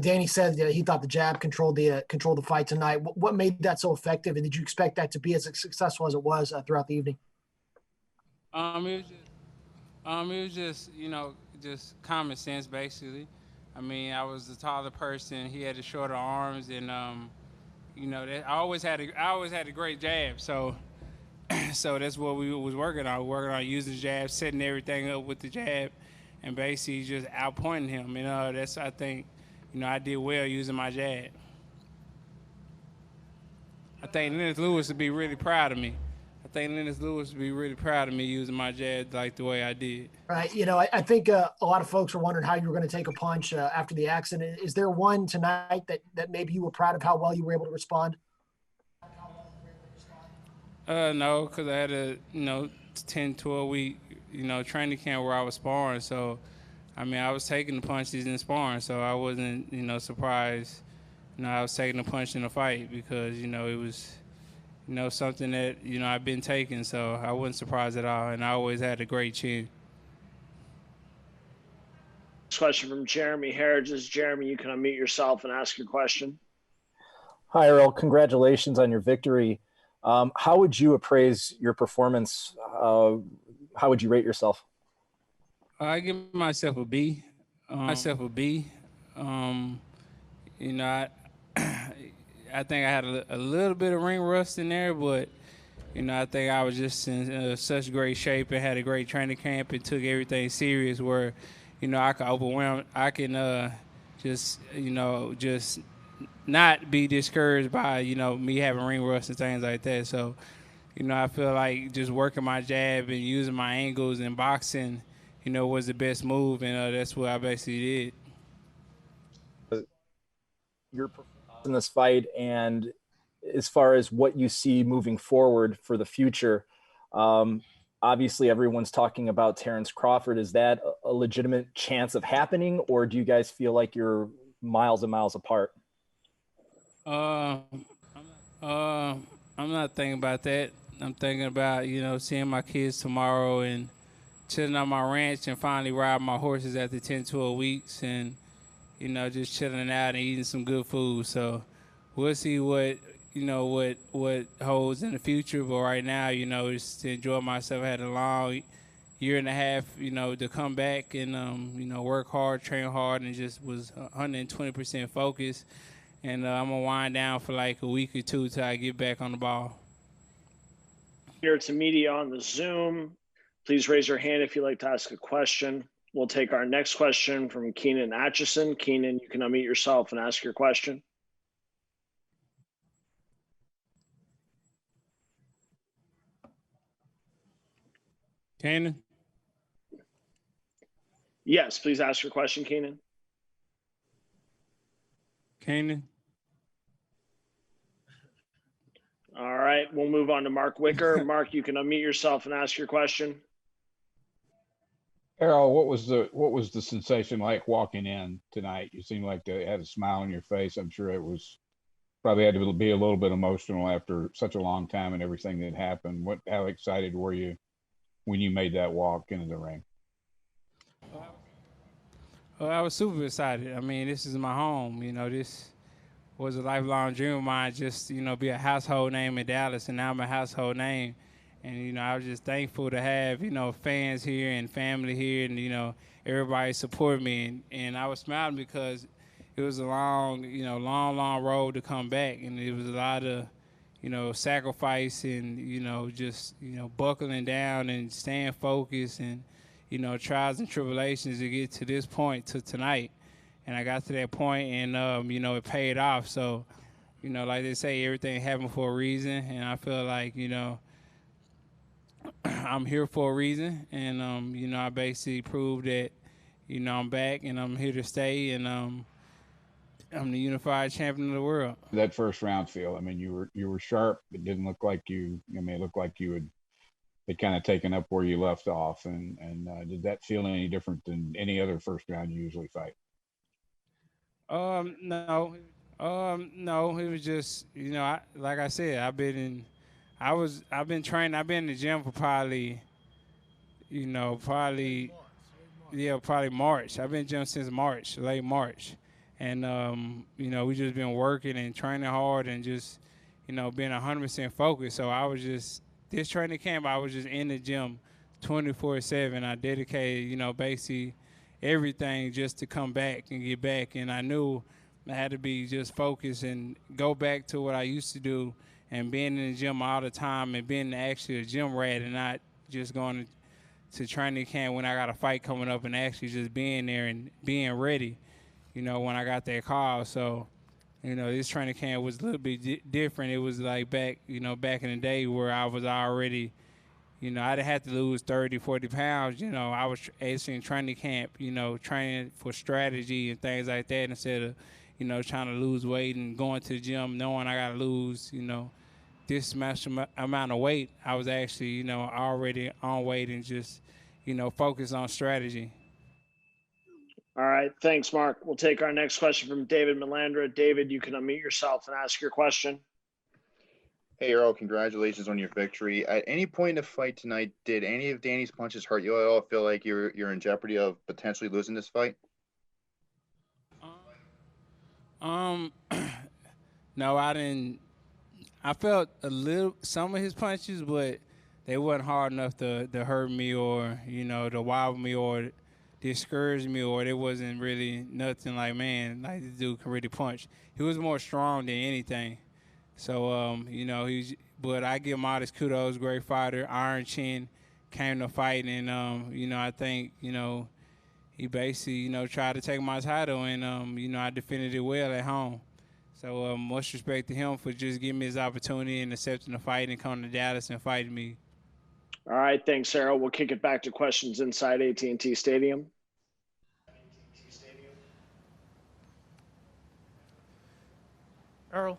Danny said that he thought the jab controlled the fight tonight. What made that so effective, and did you expect that to be as successful as it was throughout the evening? It was just just common sense basically. I mean, I was the taller person. He had the shorter arms, and that I always had a great jab. So so that's what we was working on. Working on using the jab, setting everything up with the jab, and basically just outpointing him. That's I think I did well using my jab. I think Lennox Lewis would be really proud of me. I think Lennox Lewis would be really proud of me using my jab like the way I did. Right. I think a lot of folks are wondering how you were going to take a punch after the accident. Is there one tonight that maybe you were proud of how well you were able to respond? No, because I had a 10, 12 week training camp where I was sparring. So I mean I was taking the punches in sparring, so I wasn't surprised. I was taking the punch in the fight because it was something that I've been taking, so I wasn't surprised at all, and I always had a great chin. Next question from Jeremy Harridges. Jeremy, you can unmute yourself and ask your question. Hi, Errol. Congratulations on your victory. How would you appraise your performance? How would you rate yourself? I give myself a B. I think I had a little bit of ring rust in there, but I think I was just in such great shape and had a great training camp and took everything serious where I could overwhelm. I can just not be discouraged by me having ring rust and things like that. So I feel like just working my jab and using my angles and boxing was the best move, and that's what I basically did. Your performance in this fight, and as far as what you see moving forward for the future, obviously everyone's talking about Terrence Crawford. Is that a legitimate chance of happening, or do you guys feel like you're miles and miles apart? I'm not thinking about that. I'm thinking about seeing my kids tomorrow and chilling on my ranch and finally riding my horses after 10, 12 weeks and just chilling out and eating some good food. So we'll see what holds in the future. But right now, just to enjoy myself. I had a long year and a half, to come back and work hard, train hard, and just was 120% focused. And I'm gonna wind down for like a week or two till I get back on the ball. Here to media on the Zoom. Please raise your hand if you'd like to ask a question. We'll take our next question from Keenan Atchison. Keenan, you can unmute yourself and ask your question. Keenan? Yes, please ask your question, Keenan. Keenan? All right, we'll move on to Mark Wicker. Mark, you can unmute yourself and ask your question. Errol, what was the sensation like walking in tonight? You seemed like you had a smile on your face. I'm sure it was probably had to be a little bit emotional after such a long time and everything that happened. How excited were you when you made that walk into the ring? Well, I was super excited. I mean, this is my home. This was a lifelong dream of mine, just, be a household name in Dallas, and now I'm a household name. And, I was just thankful to have, fans here and family here and, everybody support me. And I was smiling because it was a long, long road to come back. And it was a lot of, sacrifice and, just, buckling down and staying focused and, trials and tribulations to get to this point, to tonight. And I got to that point and, it paid off. So, like they say, everything happened for a reason. And I feel like, I'm here for a reason, and I basically proved that, I'm back and I'm here to stay, and I'm the unified champion of the world. That first round feel, I mean, you were sharp. It didn't look like you. I mean, it looked like you had kind of taken up where you left off. And did that feel any different than any other first round you usually fight? No, no. It was just, like I said, I've been training. I've been in the gym for probably March. I've been in the gym since March, late March. And, you know, we just been working and training hard and just, you know, being 100% focused. So I was just, this training camp, I was just in the gym 24/7. I dedicated, you know, basically everything just to come back and get back. And I knew I had to be just focused and go back to what I used to do and being in the gym all the time and being actually a gym rat and not just going to training camp when I got a fight coming up and actually just being there and being ready, you know, when I got that call. So, you know, this training camp was a little bit different. It was like back in the day where I was already, you know, I didn't have to lose 30, 40 pounds. You know, I was actually in training camp, you know, training for strategy and things like that instead of, you know, trying to lose weight and going to the gym knowing I got to lose, you know, this much amount of weight. I was actually, you know, already on weight and just, you know, focus on strategy. All right. Thanks, Mark. We'll take our next question from David Melandra. David, you can unmute yourself and ask your question. Hey, Errol, congratulations on your victory. At any point in the fight tonight, did any of Danny's punches hurt you at all? Feel like you're in jeopardy of potentially losing this fight? No, I didn't. I felt some of his punches, but they wasn't hard enough to hurt me or, you know, to wobble me or discourage me, or it wasn't really nothing like, man, like this dude can really punch. He was more strong than anything. So, you know, but I give him all this kudos, great fighter, Iron Chin, came to fight, and, you know, I think, you know, he basically, you know, tried to take my title, and, you know, I defended it well at home. So much respect to him for just giving me his opportunity and accepting the fight and coming to Dallas and fighting me. All right, thanks, Sarah. We'll kick it back to questions inside AT&T Stadium. Errol,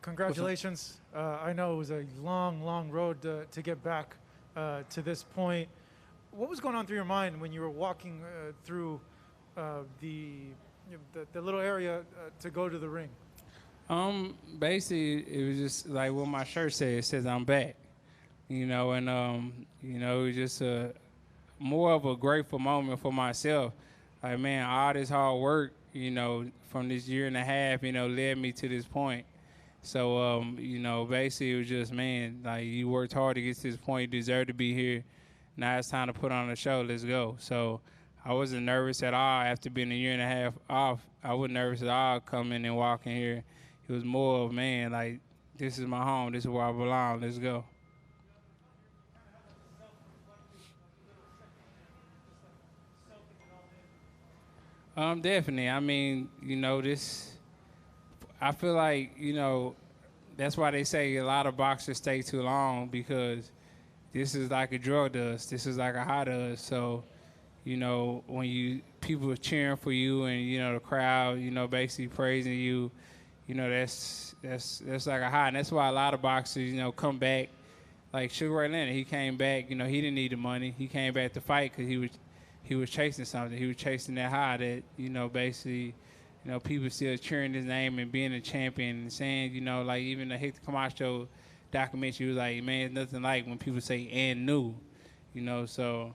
congratulations. I know it was a long road to get back to this point. What was going on through your mind when you were walking through the little area to go to the ring? Basically, it was just like what my shirt says. It says I'm back. You know, and you know, it was just more of a grateful moment for myself. Like, man, all this hard work, you know, from this year and a half, you know, led me to this point. So, you know, basically it was just, man, like you worked hard to get to this point. You deserve to be here. Now it's time to put on a show. Let's go. So I wasn't nervous at all after being a year and a half off. I wasn't nervous at all coming and walking here. It was more of, man, like, this is my home. This is where I belong. Let's go. Definitely. I mean, you know, I feel like, you know, that's why they say a lot of boxers stay too long, because this is like a drug does. This is like a high does. So, you know, when people are cheering for you and, you know, the crowd, you know, basically praising you, you know, that's like a high. And that's why a lot of boxers, you know, come back. Like Sugar Ray Leonard, he came back, you know, he didn't need the money. He came back to fight because he was chasing something. He was chasing that high that, you know, basically, you know, people still cheering his name and being a champion and saying, you know, like even the Hector Camacho documentary was like, man, it's nothing like when people say and new, you know. So,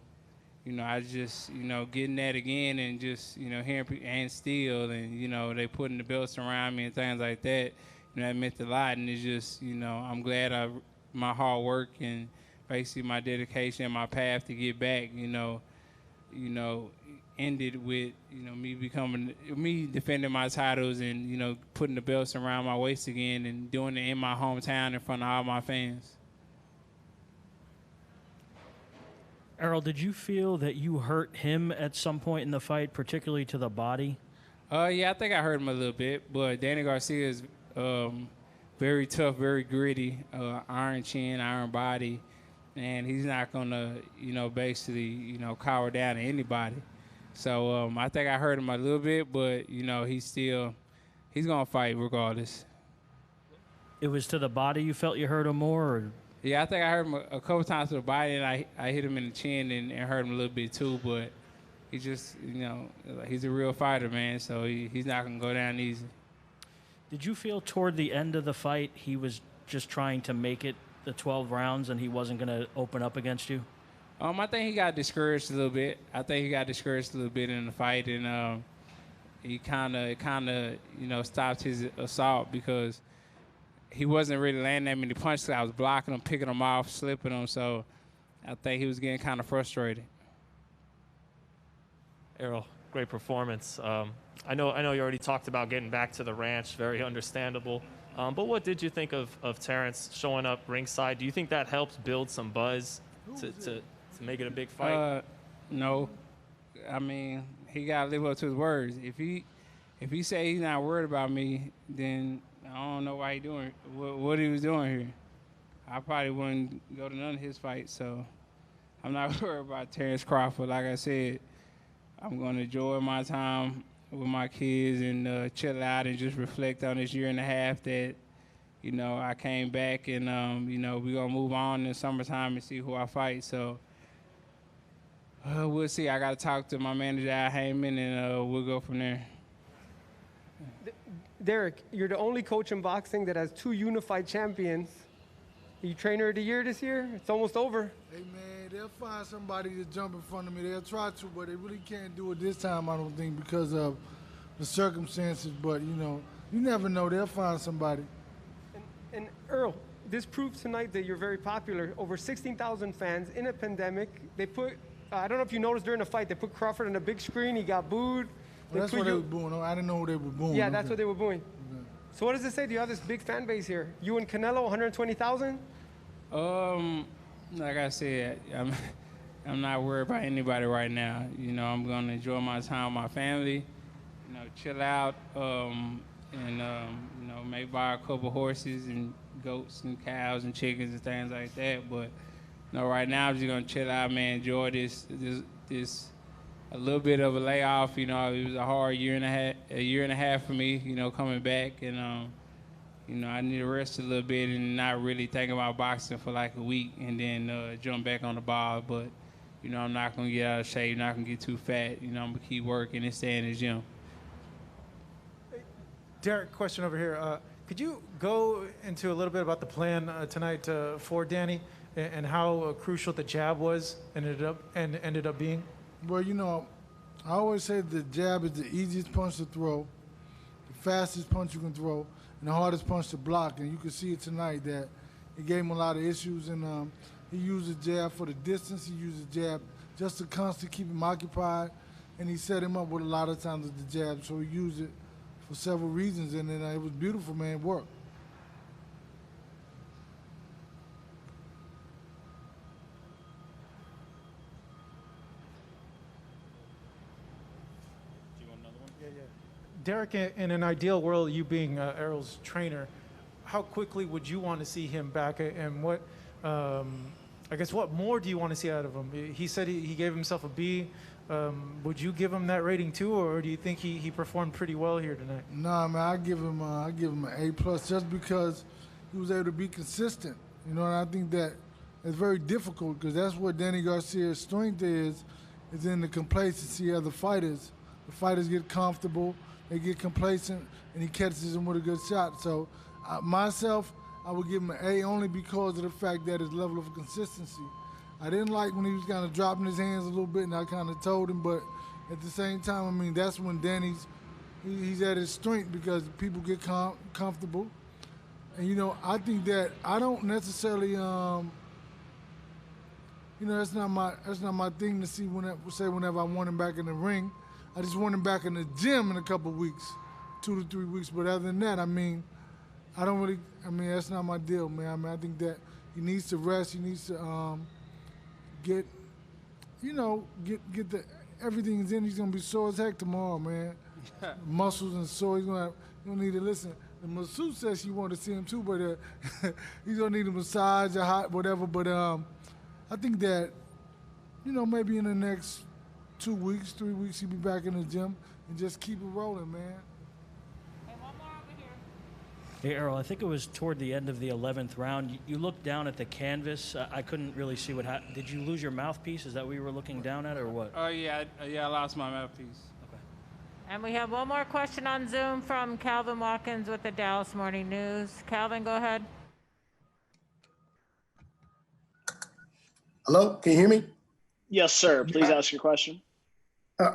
you know, I just, you know, getting that again and just, you know, hearing people and still and, you know, they putting the belts around me and things like that, you know, that meant a lot. And it's just, you know, I'm glad my hard work and basically my dedication and my path to get back, you know, ended with, you know, me defending my titles and, you know, putting the belts around my waist again and doing it in my hometown in front of all my fans. Errol, did you feel that you hurt him at some point in the fight, particularly to the body? Yeah, I think I hurt him a little bit, but Danny Garcia is very tough, very gritty, iron chin, iron body, and he's not gonna, you know, basically, you know, cower down to anybody. So I think I hurt him a little bit, but, you know, he's gonna fight regardless. It was to the body you felt you hurt him more? Or? Yeah, I think I hurt him a couple times to the body, and I hit him in the chin and hurt him a little bit too, but he just, you know, he's a real fighter, man, so he's not going to go down easy. Did you feel toward the end of the fight he was just trying to make it the 12 rounds and he wasn't going to open up against you? I think he got discouraged a little bit. In the fight, and it kind of stopped his assault because he wasn't really landing that many punches. I was blocking him, picking him off, slipping him. So I think he was getting kind of frustrated. Errol, great performance. I know you already talked about getting back to the ranch, very understandable. But what did you think of Terrence showing up ringside? Do you think that helps build some buzz to make it a big fight? No. I mean, he got to live up to his words. If he say he's not worried about me, then I don't know why he doing what he was doing here. I probably wouldn't go to none of his fights, so I'm not worried about Terrence Crawford. Like I said, I'm going to enjoy my time with my kids and chill out and just reflect on this year and a half that, I came back and, we're going to move on in the summertime and see who I fight. So we'll see. I got to talk to my manager, Al Heyman, and we'll go from there. Derek, you're the only coach in boxing that has 2 unified champions. Are you trainer of the year this year? It's almost over. Hey, man, they'll find somebody to jump in front of me. They'll try to, but they really can't do it this time, I don't think, because of the circumstances. But, you never know. They'll find somebody. And Earl, this proves tonight that you're very popular. Over 16,000 fans in a pandemic. They put, I don't know if you noticed during the fight, they put Crawford on a big screen. He got booed. Well, that's what they were booing. I didn't know what they were booing. Yeah, that's what they were booing. Okay. So what does it say? Do you have this big fan base here? You and Canelo, 120,000? Like I said, I'm not worried about anybody right now. I'm going to enjoy my time with my family, chill out, and, maybe buy a couple horses and goats and cows and chickens and things like that. But, right now I'm just going to chill out, man, enjoy this a little bit of a layoff. It was a hard year and a half for me, coming back. And, I need to rest a little bit and not really think about boxing for like a week and then jump back on the ball. But, I'm not going to get out of shape, not going to get too fat. I'm going to keep working and stay in the gym. Derek, question over here. Could you go into a little bit about the plan tonight for Danny and how crucial the jab was and ended up being? Well, I always say the jab is the easiest punch to throw, the fastest punch you can throw, and the hardest punch to block. And you can see it tonight that it gave him a lot of issues. And he used the jab for the distance. He used the jab just to constantly keep him occupied. And he set him up with a lot of times with the jab. So he used it for several reasons. And then it was beautiful, man. It worked. Derek, in an ideal world, you being Errol's trainer, how quickly would you want to see him back, and what, what more do you want to see out of him? He said he gave himself a B. Would you give him that rating too, or do you think he performed pretty well here tonight? Nah, man, I give him an A+ just because he was able to be consistent. And I think that it's very difficult because that's what Danny Garcia's strength is in the complacency of the fighters. The fighters get comfortable. They get complacent, and he catches them with a good shot. So, myself, I would give him an A only because of the fact that his level of consistency. I didn't like when he was kind of dropping his hands a little bit, and I kind of told him. But at the same time, that's when Danny's he's at his strength because people get comfortable. And I think that I don't necessarily that's not my thing to see whenever I want him back in the ring. I just want him back in the gym in a couple weeks, 2 to 3 weeks. But other than that, I don't really. That's not my deal, man. I think that he needs to rest. He needs to get the everything's in. He's gonna be sore as heck tomorrow, man. Muscles and sore. He's gonna need to listen. The masseuse says she wanted to see him too, but he's gonna need a massage or hot whatever. But I think that maybe in the next 2 weeks, 3 weeks, he'll be back in the gym and just keep it rolling, man. Hey, one more over here. Hey, Errol, I think it was toward the end of the 11th round. You looked down at the canvas. I couldn't really see what happened. Did you lose your mouthpiece? Is that what you were looking down at, or what? Oh, yeah, I lost my mouthpiece. Okay. And we have one more question on Zoom from Calvin Watkins with the Dallas Morning News. Calvin, go ahead. Hello, can you hear me? Yes, sir. Please ask your question.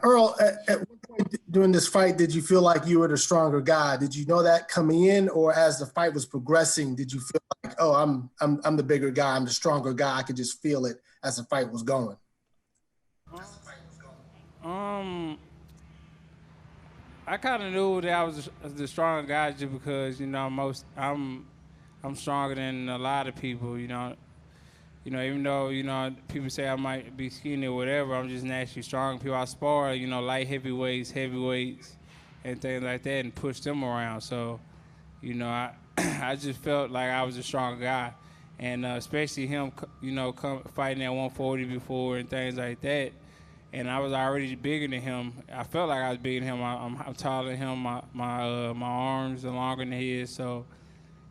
Earl, at what point during this fight did you feel like you were the stronger guy? Did you know that coming in, or as the fight was progressing, did you feel like, oh, I'm the bigger guy, I'm the stronger guy? I could just feel it as the fight was going. I kind of knew that I was the stronger guy just because I'm stronger than a lot of people. Even though people say I might be skinny or whatever, I'm just naturally strong. People I spar, light heavyweights, and things like that, and push them around. So, I I just felt like I was a stronger guy, and especially him, fighting at 140 before and things like that. And I was already bigger than him. I felt like I was bigger than him. I'm taller than him. My arms are longer than his. So,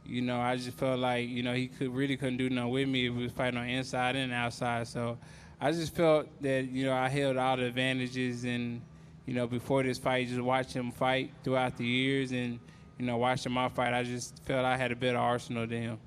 I just felt like he couldn't do nothing with me if we was fighting on inside and outside. So, I just felt that I held all the advantages. And before this fight, just watching him fight throughout the years and watching my fight, I just felt I had a better arsenal than him.